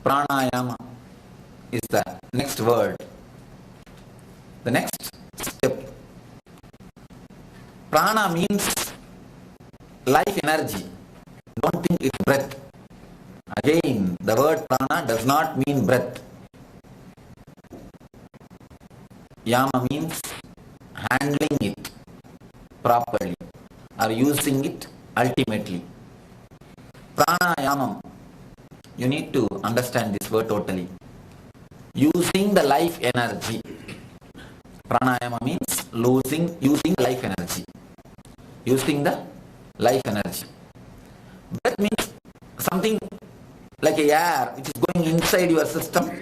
Pranayama is the next word. The next step. Prana means life energy. Don't think it's breath. Again, the word prana does not mean breath. Yama means handling it properly or using it ultimately. Pranayamam. You need to understand this word totally. Using the life energy. Pranayama means using life energy. Using the life energy. Breath means something like a air which is going inside your system,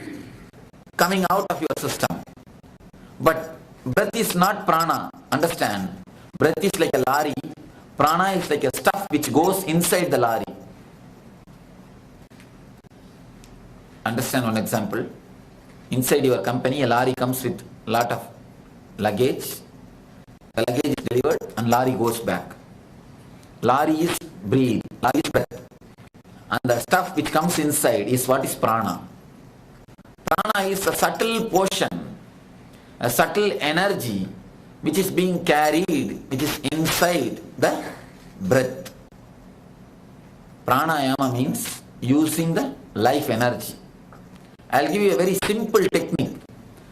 coming out of your system. But breath is not prana. Understand? Breath is like a lorry. Prana is like a stuff which goes inside the lorry. Understand one example. Inside your company, a lorry comes with a lot of luggage. The luggage is delivered and lorry goes back. Lorry is breathe. Lorry is breath. And the stuff which comes inside is what is prana. Prana is a subtle portion, a subtle energy which is being carried, which is inside the breath. Pranayama means using the life energy. I'll give you a very simple technique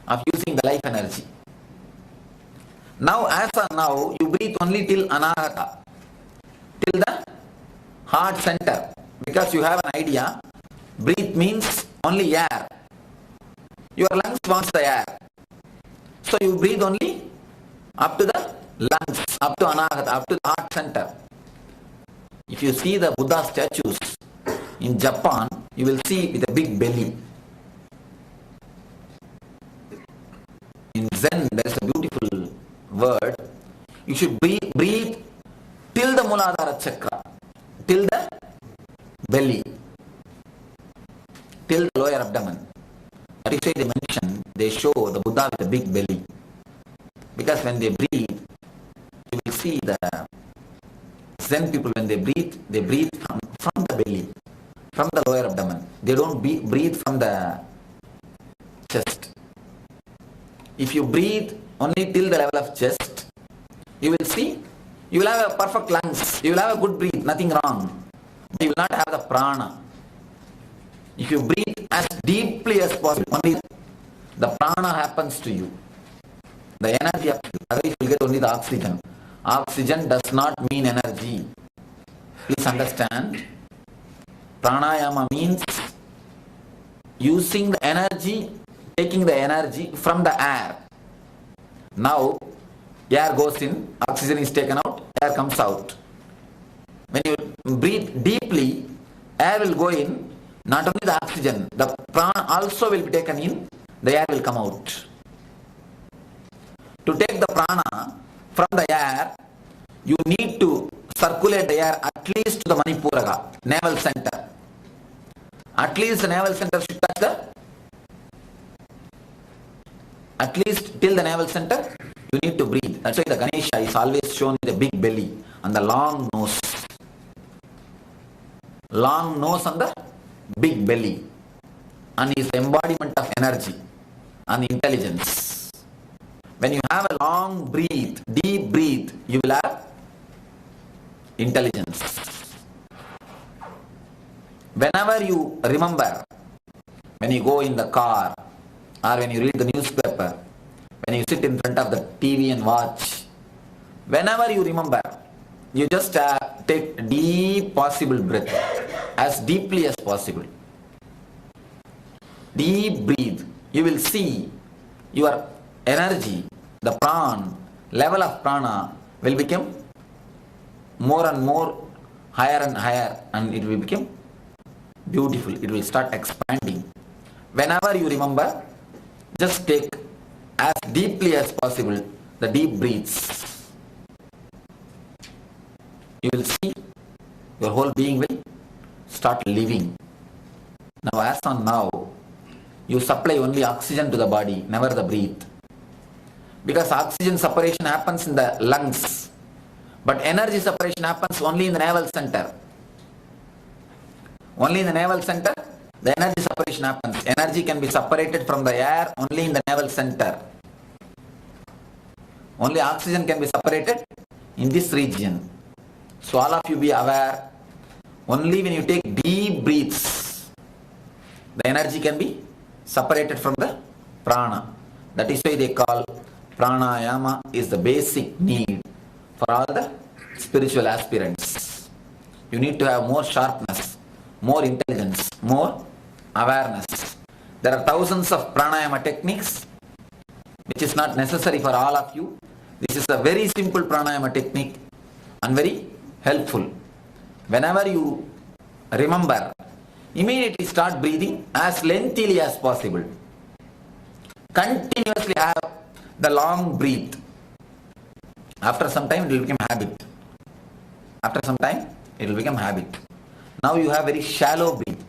of using the life energy. Now, as of now, you breathe only till anahata, till the heart center, because you have an idea. Breathe means only air. Your lungs wants the air. So you breathe only up to the lungs, up to anahata, up to the heart center. If you see the Buddha statues in Japan, you will see with a big belly. In Zen, there is a beautiful word. You should breathe till the Muladhara Chakra, till the belly, till the lower abdomen. That is why they mention, they show the Buddha with a big belly. Because when they breathe, you will see the Zen people, when they breathe from the belly, from the lower abdomen. They don't breathe from the chest. If you breathe only till the level of chest, you will see, you will have a perfect lungs, you will have a good breath, nothing wrong. But you will not have the prana. If you breathe as deeply as possible, only the prana happens to you. The energy happens to you. Otherwise you will get only the oxygen. Oxygen does not mean energy. Please understand. Pranayama means using the energy, taking the energy from the air. Now, air goes in, oxygen is taken out, air comes out. When you breathe deeply, air will go in, not only the oxygen, the prana also will be taken in, the air will come out. To take the prana from the air, you need to circulate the air at least to the Manipuraga, navel center. At least the navel center should touch the, at least till the navel center, you need to breathe. That's why the Ganesha is always shown with a big belly and the long nose. Long nose and the big belly. And is the embodiment of energy and intelligence. When you have a long breath, deep breath, you will have intelligence. Whenever you remember, when you go in the car, or when you read the newspaper, when you sit in front of the TV and watch, whenever you remember, you just take a deep possible breath, as deeply as possible. Deep breathe. You will see your energy, the prana, level of prana will become more and more, higher and higher, and it will become beautiful. It will start expanding. Whenever you remember, just take as deeply as possible the deep breaths. You will see your whole being will start living. Now, as on now, you supply only oxygen to the body, never the breath. Because oxygen separation happens in the lungs, but energy separation happens only in the navel center. Only in the navel center, the energy separation happens. Energy can be separated from the air only in the navel center. Only oxygen can be separated in this region. So all of you be aware, only when you take deep breaths, the energy can be separated from the prana. That is why they call pranayama is the basic need for all the spiritual aspirants. You need to have more sharpness, more intelligence, more awareness. There are thousands of pranayama techniques which is not necessary for all of you. This is a very simple pranayama technique and very helpful. Whenever you remember, immediately start breathing as lengthily as possible. Continuously have the long breath. After some time it will become habit. After some time it will become habit. Now you have very shallow breath.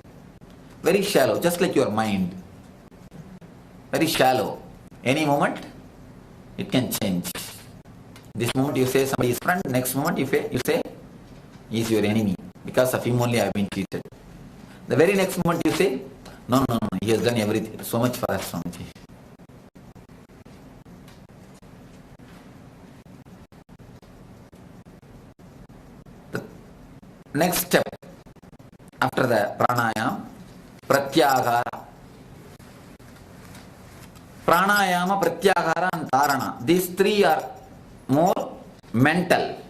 Very shallow, just like your mind. Very shallow. Any moment it can change. This moment you say somebody is friend, next moment you say he is your enemy. Because of him only I have been cheated. The very next moment you say, no, he has done everything, so much for us, Swamiji. The next step after the pranayama, pratyahara. Pranayama, pratyahara and dharana. These three are more mental.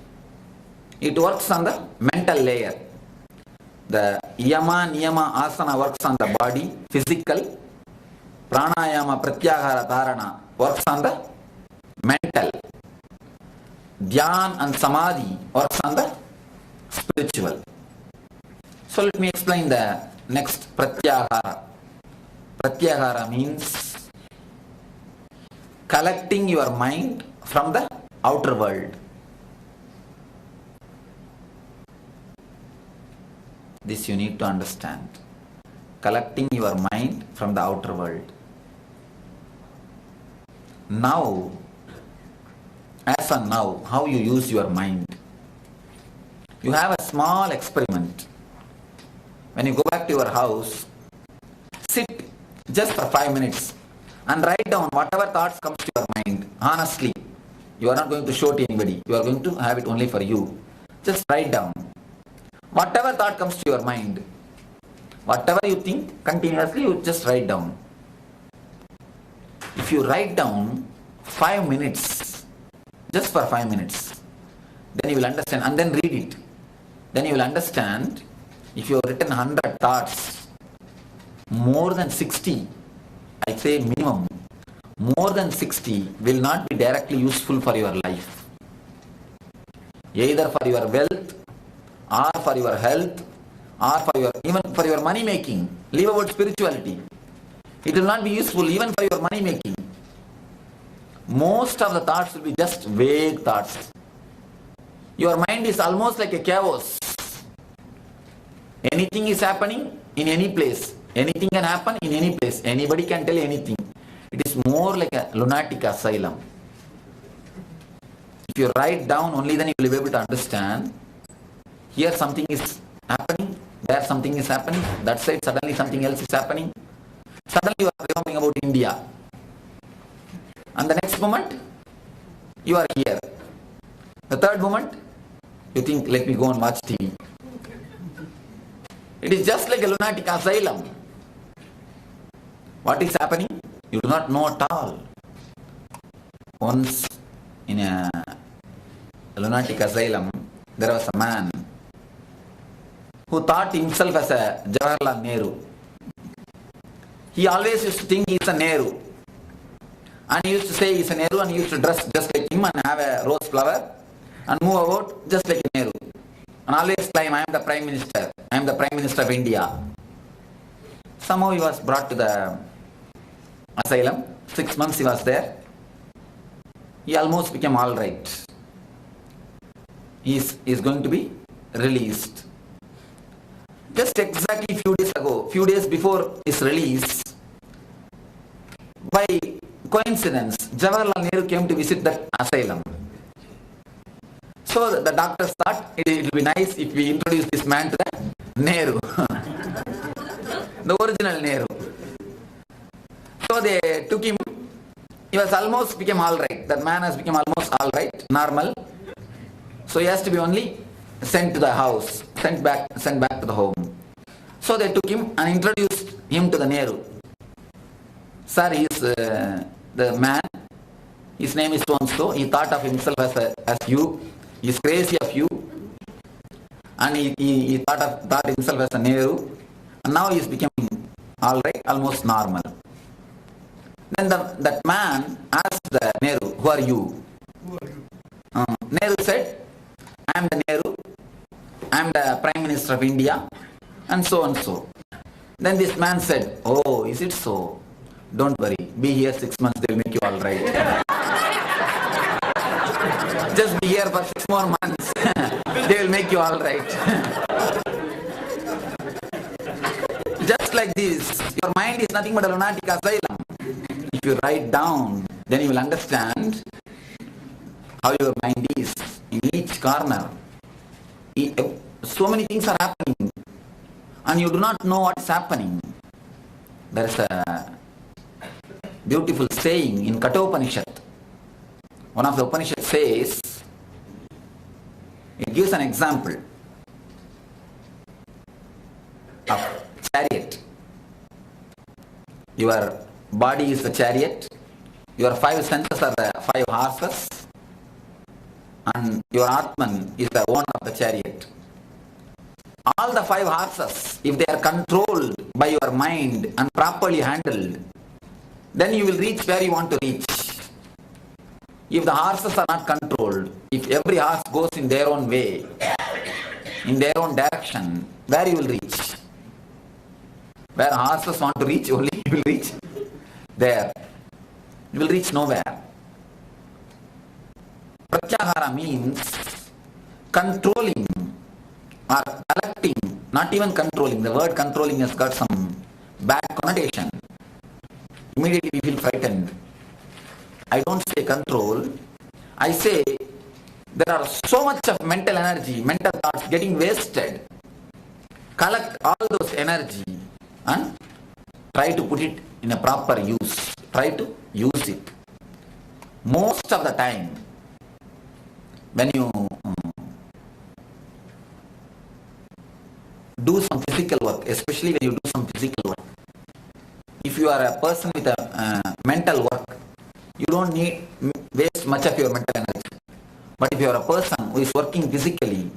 It works on the mental layer. The yama, niyama, asana works on the body, physical. Pranayama, pratyahara, dharana works on the mental. Dhyan and samadhi works on the spiritual. So let me explain the next pratyahara. Pratyahara means collecting your mind from the outer world. This you need to understand. Collecting your mind from the outer world. Now, as of now, how you use your mind. You have a small experiment. When you go back to your house, sit just for 5 minutes and write down whatever thoughts comes to your mind. Honestly, you are not going to show to anybody. You are going to have it only for you. Just write down. Whatever thought comes to your mind, whatever you think, continuously you just write down. If you write down 5 minutes, just for 5 minutes, then you will understand and then read it. Then you will understand, if you have written 100 thoughts, more than 60, I say minimum, more than 60 will not be directly useful for your life. Either for your wealth, or for your health, or for your even for your money making. Leave about spirituality. It will not be useful even for your money making. Most of the thoughts will be just vague thoughts. Your mind is almost like a chaos. Anything is happening in any place. Anything can happen in any place. Anybody can tell anything. It is more like a lunatic asylum. If you write down, only then you will be able to understand. Here something is happening, there something is happening, that side suddenly something else is happening. Suddenly you are remembering about India. And the next moment, you are here. The third moment, you think, let me go and watch TV. It is just like a lunatic asylum. What is happening? You do not know at all. Once in a lunatic asylum, there was a man who thought himself as a Jawaharlal Nehru. He always used to think he is a Nehru. And he used to say he is a Nehru and he used to dress just like him and have a rose flower and move about just like a Nehru. And always claim, I am the Prime Minister. I am the Prime Minister of India. Somehow he was brought to the asylum. 6 months he was there. He almost became alright. He is going to be released. Just exactly few days before his release, by coincidence, Jawaharlal Nehru came to visit that asylum. So the doctors thought it will be nice if we introduce this man to the Nehru. the original Nehru. So they took him. He was almost became all right. That man has become almost all right, normal. So he has to be only sent to the house, sent back to the home. So they took him and introduced him to the Nehru. Sir, he is the man. His name is so and so. He thought of himself as you. He is crazy of you. And he thought himself as a Nehru. And now he is becoming all right, almost normal. Then that man asked the Nehru, who are you? Who are you? Nehru said, I am the Nehru. I am the Prime Minister of India. And so and so. Then this man said, oh, is it so? Don't worry. Be here 6 months, they will make you all right. Just be here for 6 more months. They will make you all right. Just like this, your mind is nothing but a lunatic asylum. If you write down, then you will understand how your mind is in each corner. So many things are happening and you do not know what is happening. There is a beautiful saying in Kathopanishad. One of the Upanishad says, it gives an example of chariot. Your body is the chariot, your 5 senses are the 5 horses, and your Atman is the owner of the chariot. All the 5 horses, if they are controlled by your mind and properly handled, then you will reach where you want to reach. If the horses are not controlled, if every horse goes in their own way, in their own direction, where you will reach? Where horses want to reach, only you will reach there. You will reach nowhere. Pratyahara means controlling or collecting, not even controlling. The word controlling has got some bad connotation. Immediately we feel frightened. I don't say control. I say there are so much of mental energy, mental thoughts getting wasted. Collect all those energy and try to put it in a proper use. Try to use it. Most of the time, when you do some physical work, especially when you do some physical work, if you are a person with a mental work, you don't need waste much of your mental energy. But if you are a person who is working physically,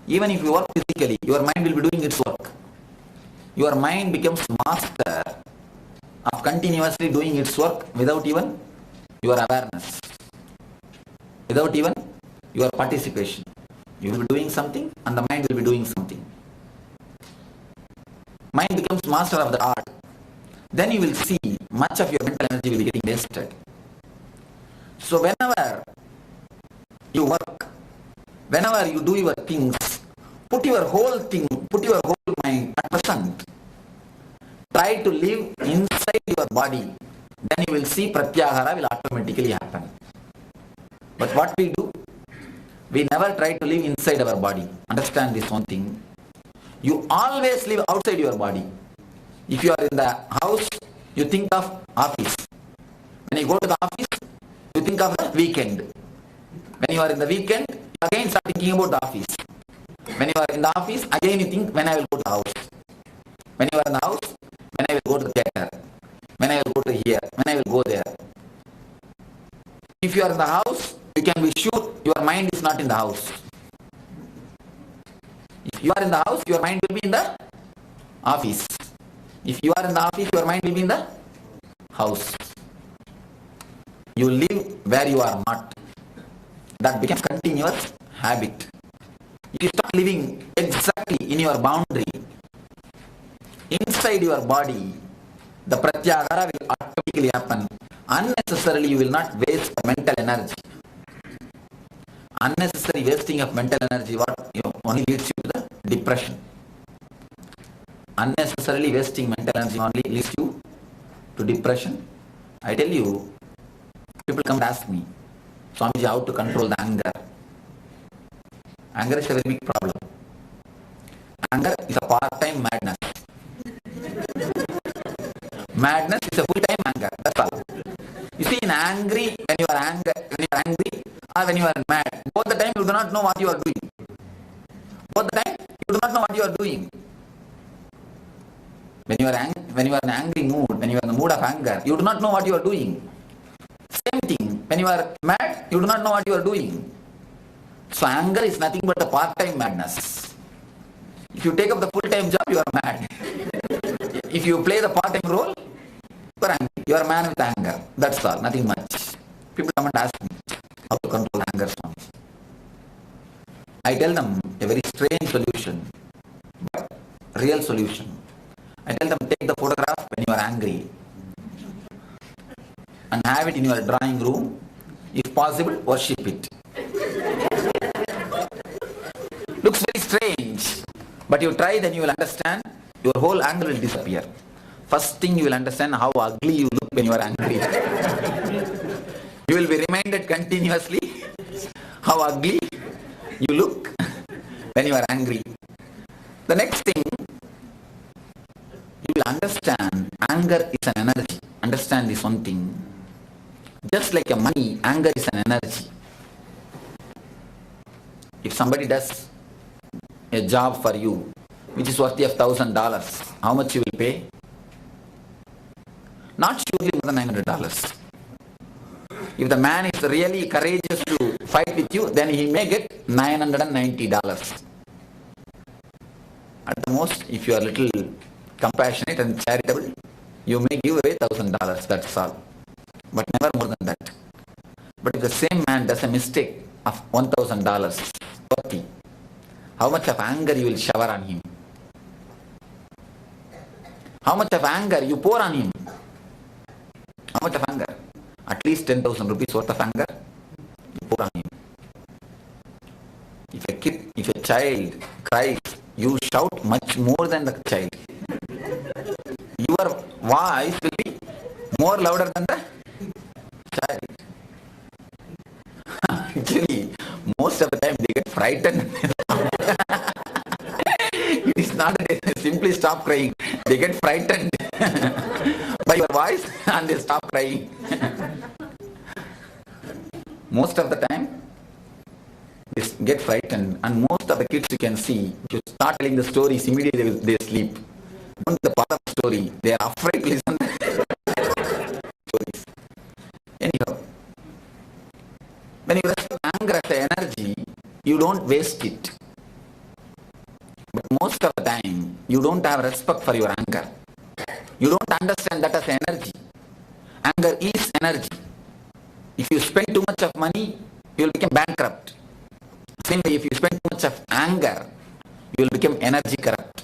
even if you work physically, your mind will be doing its work. Your mind becomes master of continuously doing its work without even your awareness, without even your participation. You will be doing something and the mind will be doing something. Mind becomes master of the art. Then you will see much of your mental energy will be getting wasted. So whenever you work, whenever you do your things, put your whole mind at present. Try to live inside your body. Then you will see pratyahara will automatically happen. But what we do? We never try to live inside our body. Understand this one thing. You always live outside your body. If you are in the house, you think of office. When you go to the office, you think of the weekend. When you are in the weekend, you again start thinking about the office. When you are in the office, again you think, when I will go to the house. When you are in the house, when I will go to the theater. When I will go to here. When I will go there. If you are in the house, you can be sure your mind is not in the house. If you are in the house, your mind will be in the office. If you are in the office, your mind will be in the house. You live where you are not. That becomes continuous habit. If you start living exactly in your boundary, inside your body, the pratyahara will automatically happen. Unnecessarily, you will not waste mental energy. Unnecessary wasting of mental energy only leads you to the depression. Unnecessarily wasting mental energy only leads you to depression. I tell you, people come and ask me, Swamiji, how to control the anger? Anger is a very big problem. Anger is a part-time madness. Madness is a full-time anger. That's all. You see, when you are angry, or when you are mad, both the time you do not know what you are doing. Both the time you do not know what you are doing. When you are in an angry mood, when you are in the mood of anger, you do not know what you are doing. Same thing, when you are mad, you do not know what you are doing. So anger is nothing but a part-time madness. If you take up the full-time job, you are mad. If you play the part-time role, you are angry. You are a man with anger. That's all, nothing much. People come and ask me how to control anger. I tell them a very strange solution, but real solution. I tell them, take the photograph when you are angry and have it in your drawing room. If possible, worship it. Looks very strange, but you try, then you will understand. Your whole anger will disappear. First thing you will understand how ugly you look when you are angry. You will be reminded continuously how ugly you look when you are angry. The next thing, you will understand anger is an energy. Understand this one thing. Just like a money, anger is an energy. If somebody does a job for you which is worthy of $1,000, how much you will pay? Not surely more than $900. If the man is really courageous to fight with you, then he may get $990. At the most, if you are a little compassionate and charitable, you may give away $1,000, that's all. But never more than that. But if the same man does a mistake of $1,000 worthy, how much of anger you will shower on him? How much of anger you pour on him? How much of anger? At least 10,000 rupees worth of anger you pour on him. If a child cries, you shout much more than the child. Your voice will be more louder than the child. Actually, most of the time they get frightened. It is not that they simply stop crying. They get frightened by your voice and they stop crying. Most of the time, they get frightened, and most of the kids you can see, if you start telling the stories, immediately they sleep. Don't the part of the story, they are afraid to listen to stories. Anyhow, when you respect anger as an energy, you don't waste it. But most of the time, you don't have respect for your anger. You don't understand that as energy. Anger is energy. If you spend too much of money, you will become bankrupt. Same way, if you spend too much of anger, you will become energy corrupt.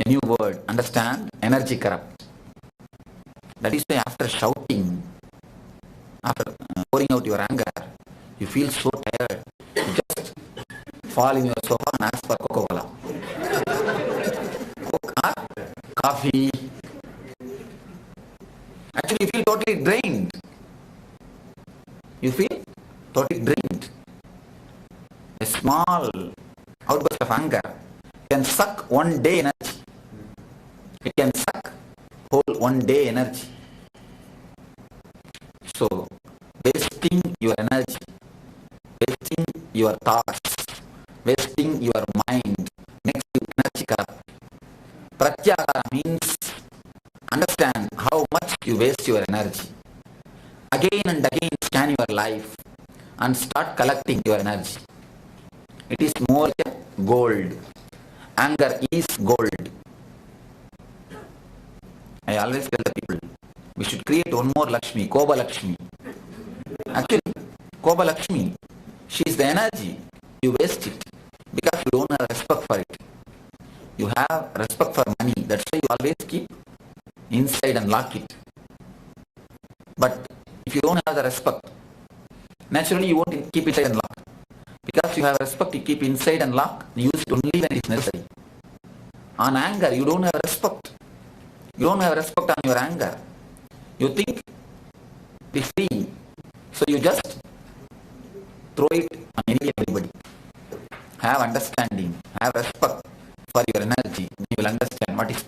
A new word, understand? Energy corrupt. That is why after shouting, after pouring out your anger, you feel so tired. You just fall in your sofa and ask for Coca-Cola. Coke or coffee. Actually, you feel totally drained. You feel totally drained. A small outburst of anger can suck one day energy. It can suck whole one day energy. So, wasting your energy, wasting your thoughts, wasting your mind makes you energy corrupt. Pratyahara means understand how much you waste your energy. Again and again scan your life and start collecting your energy. It is more like gold. Anger is gold. I always tell the people, we should create one more Lakshmi, Koba Lakshmi. Actually, Koba Lakshmi, she is the energy. You waste it because you don't have respect for it. You have respect for money. That's why you always keep inside and lock it. But if you don't have the respect, naturally you won't keep it inside and lock. Because you have respect, you keep inside and lock, use it only when it is necessary. On anger, you don't have respect. You don't have respect on your anger. You think it is free, so you just throw it on anybody. Have understanding, have respect for your energy. You will understand what is